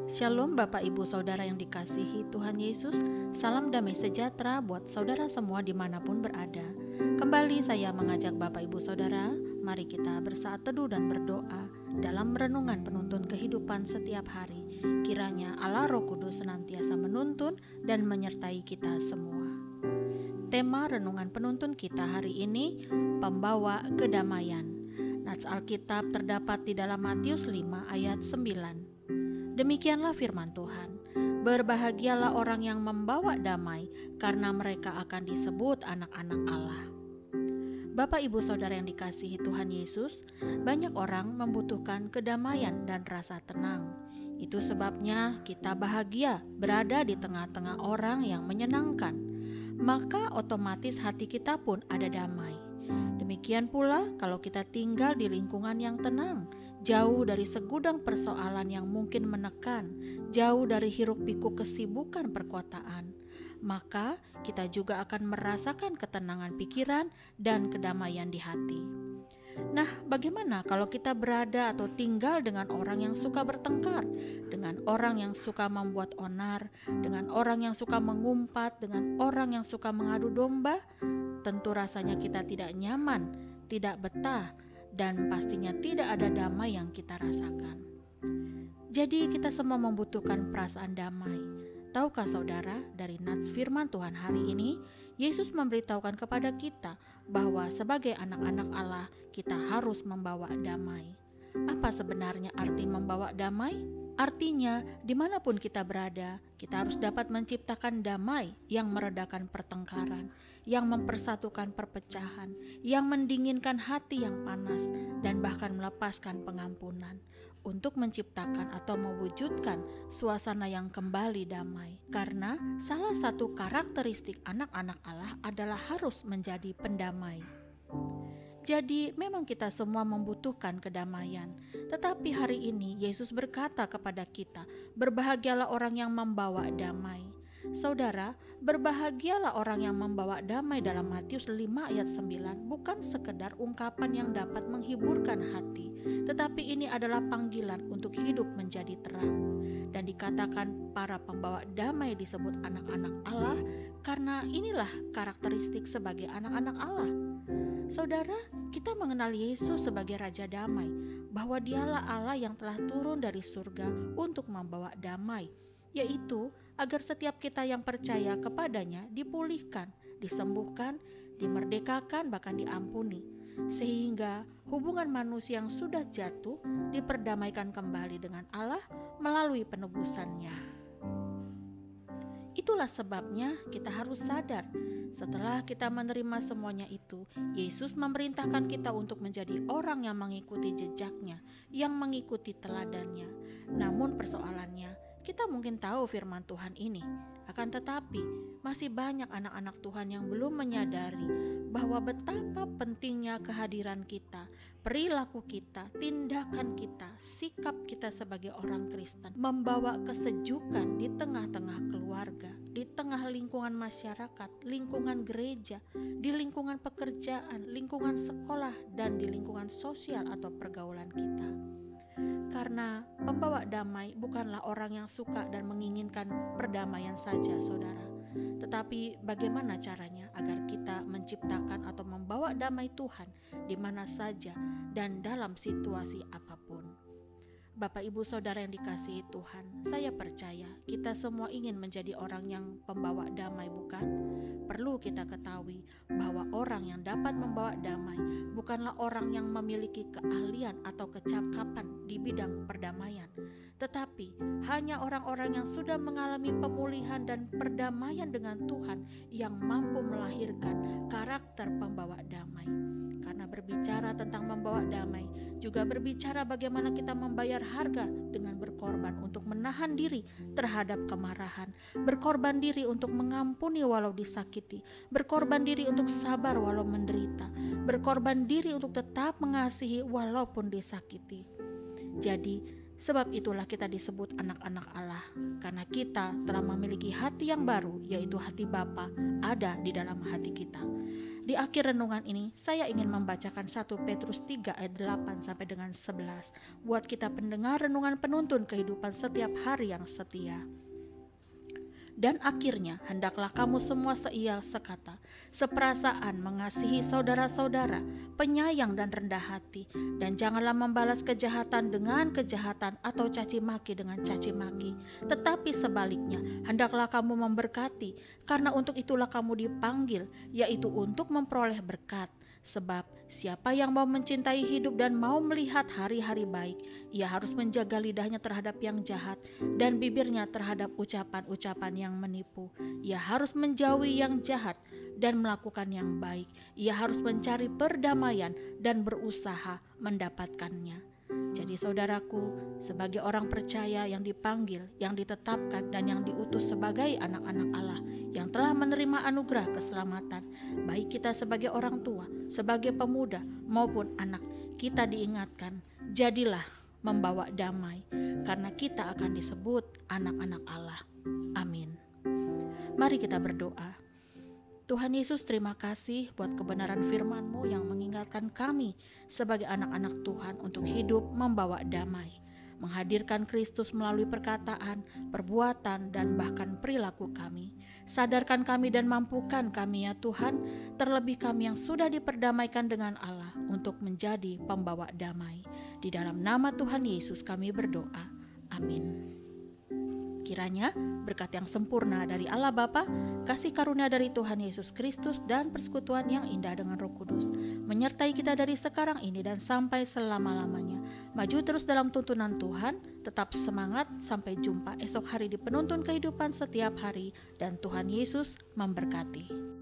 Shalom Bapak Ibu Saudara yang dikasihi Tuhan Yesus. Salam damai sejahtera buat saudara semua dimanapun berada. Kembali saya mengajak Bapak Ibu Saudara, mari kita bersaat teduh dan berdoa dalam renungan penuntun kehidupan setiap hari. Kiranya Allah Roh Kudus senantiasa menuntun dan menyertai kita semua. Tema renungan penuntun kita hari ini, pembawa kedamaian. Nats Alkitab terdapat di dalam Matius 5 ayat 9. Demikianlah firman Tuhan, berbahagialah orang yang membawa damai, karena mereka akan disebut anak-anak Allah. Bapak Ibu Saudara yang dikasihi Tuhan Yesus, banyak orang membutuhkan kedamaian dan rasa tenang. Itu sebabnya kita bahagia berada di tengah-tengah orang yang menyenangkan. Maka otomatis hati kita pun ada damai. Demikian pula kalau kita tinggal di lingkungan yang tenang, jauh dari segudang persoalan yang mungkin menekan, jauh dari hiruk-pikuk kesibukan perkotaan, maka kita juga akan merasakan ketenangan pikiran dan kedamaian di hati. Nah, bagaimana kalau kita berada atau tinggal dengan orang yang suka bertengkar, dengan orang yang suka membuat onar, dengan orang yang suka mengumpat, dengan orang yang suka mengadu domba? Tentu rasanya kita tidak nyaman, tidak betah, dan pastinya tidak ada damai yang kita rasakan. Jadi kita semua membutuhkan perasaan damai. Tahukah saudara, dari nats firman Tuhan hari ini, Yesus memberitahukan kepada kita bahwa sebagai anak-anak Allah, kita harus membawa damai. Apa sebenarnya arti membawa damai? Artinya, dimanapun kita berada, kita harus dapat menciptakan damai yang meredakan pertengkaran, yang mempersatukan perpecahan, yang mendinginkan hati yang panas, dan bahkan melepaskan pengampunan, untuk menciptakan atau mewujudkan suasana yang kembali damai. Karena salah satu karakteristik anak-anak Allah adalah harus menjadi pendamai. Jadi memang kita semua membutuhkan kedamaian. Tetapi hari ini Yesus berkata kepada kita, berbahagialah orang yang membawa damai. Saudara, berbahagialah orang yang membawa damai dalam Matius 5 ayat 9 bukan sekedar ungkapan yang dapat menghiburkan hati, tetapi ini adalah panggilan untuk hidup menjadi terang. Dan dikatakan para pembawa damai disebut anak-anak Allah karena inilah karakteristik sebagai anak-anak Allah. Saudara, kita mengenal Yesus sebagai Raja Damai, bahwa Dialah Allah yang telah turun dari surga untuk membawa damai, yaitu agar setiap kita yang percaya kepadanya dipulihkan, disembuhkan, dimerdekakan, bahkan diampuni, sehingga hubungan manusia yang sudah jatuh diperdamaikan kembali dengan Allah melalui penebusannya. Itulah sebabnya kita harus sadar, setelah kita menerima semuanya itu, Yesus memerintahkan kita untuk menjadi orang yang mengikuti jejaknya, yang mengikuti teladannya. Namun persoalannya, kita mungkin tahu firman Tuhan ini, akan tetapi masih banyak anak-anak Tuhan yang belum menyadari bahwa betapa pentingnya kehadiran kita, perilaku kita, tindakan kita, sikap kita sebagai orang Kristen membawa kesejukan di tengah-tengah keluarga, di tengah lingkungan masyarakat, lingkungan gereja, di lingkungan pekerjaan, lingkungan sekolah, dan di lingkungan sosial atau pergaulan kita. Karena pembawa damai bukanlah orang yang suka dan menginginkan perdamaian saja, saudara. Tetapi bagaimana caranya agar kita menciptakan atau membawa damai Tuhan di mana saja dan dalam situasi apapun. Bapak Ibu Saudara yang dikasihi Tuhan, saya percaya kita semua ingin menjadi orang yang pembawa damai, bukan? Perlu kita ketahui bahwa orang yang dapat membawa damai bukanlah orang yang memiliki keahlian atau kecakapan di bidang perdamaian, tetapi hanya orang-orang yang sudah mengalami pemulihan dan perdamaian dengan Tuhan yang mampu melahirkan karakter pembawa damai. Karena berbicara tentang membawa damai juga berbicara bagaimana kita membayar harga dengan berkorban untuk menahan diri terhadap kemarahan, berkorban diri untuk mengampuni walau disakiti, berkorban diri untuk sabar walau menderita, berkorban diri untuk tetap mengasihi walaupun disakiti. Jadi Sebab itulah kita disebut anak-anak Allah, karena kita telah memiliki hati yang baru, yaitu hati Bapa ada di dalam hati kita. Di akhir renungan ini, saya ingin membacakan 1 Petrus 3 ayat 8 sampai dengan 11, buat kita pendengar renungan penuntun kehidupan setiap hari yang setia. Dan akhirnya, hendaklah kamu semua seia sekata, seperasaan, mengasihi saudara-saudara, penyayang dan rendah hati, dan janganlah membalas kejahatan dengan kejahatan atau caci maki dengan caci maki. Tetapi sebaliknya, hendaklah kamu memberkati, karena untuk itulah kamu dipanggil, yaitu untuk memperoleh berkat. Sebab siapa yang mau mencintai hidup dan mau melihat hari-hari baik, ia harus menjaga lidahnya terhadap yang jahat dan bibirnya terhadap ucapan-ucapan yang menipu. Ia harus menjauhi yang jahat dan melakukan yang baik. Ia harus mencari perdamaian dan berusaha mendapatkannya. Jadi saudaraku, sebagai orang percaya yang dipanggil, yang ditetapkan dan yang diutus sebagai anak-anak Allah yang telah menerima anugerah keselamatan, baik kita sebagai orang tua, sebagai pemuda maupun anak, kita diingatkan, jadilah membawa damai, karena kita akan disebut anak-anak Allah. Amin. Mari kita berdoa. Tuhan Yesus, terima kasih buat kebenaran firman-Mu yang mengingatkan kami sebagai anak-anak Tuhan untuk hidup membawa damai, menghadirkan Kristus melalui perkataan, perbuatan, dan bahkan perilaku kami. Sadarkan kami dan mampukan kami ya Tuhan, terlebih kami yang sudah diperdamaikan dengan Allah untuk menjadi pembawa damai. Di dalam nama Tuhan Yesus kami berdoa. Amin. Kiranya berkat yang sempurna dari Allah Bapa, kasih karunia dari Tuhan Yesus Kristus, dan persekutuan yang indah dengan Roh Kudus menyertai kita dari sekarang ini dan sampai selama-lamanya. Maju terus dalam tuntunan Tuhan, tetap semangat, sampai jumpa esok hari di penuntun kehidupan setiap hari, dan Tuhan Yesus memberkati.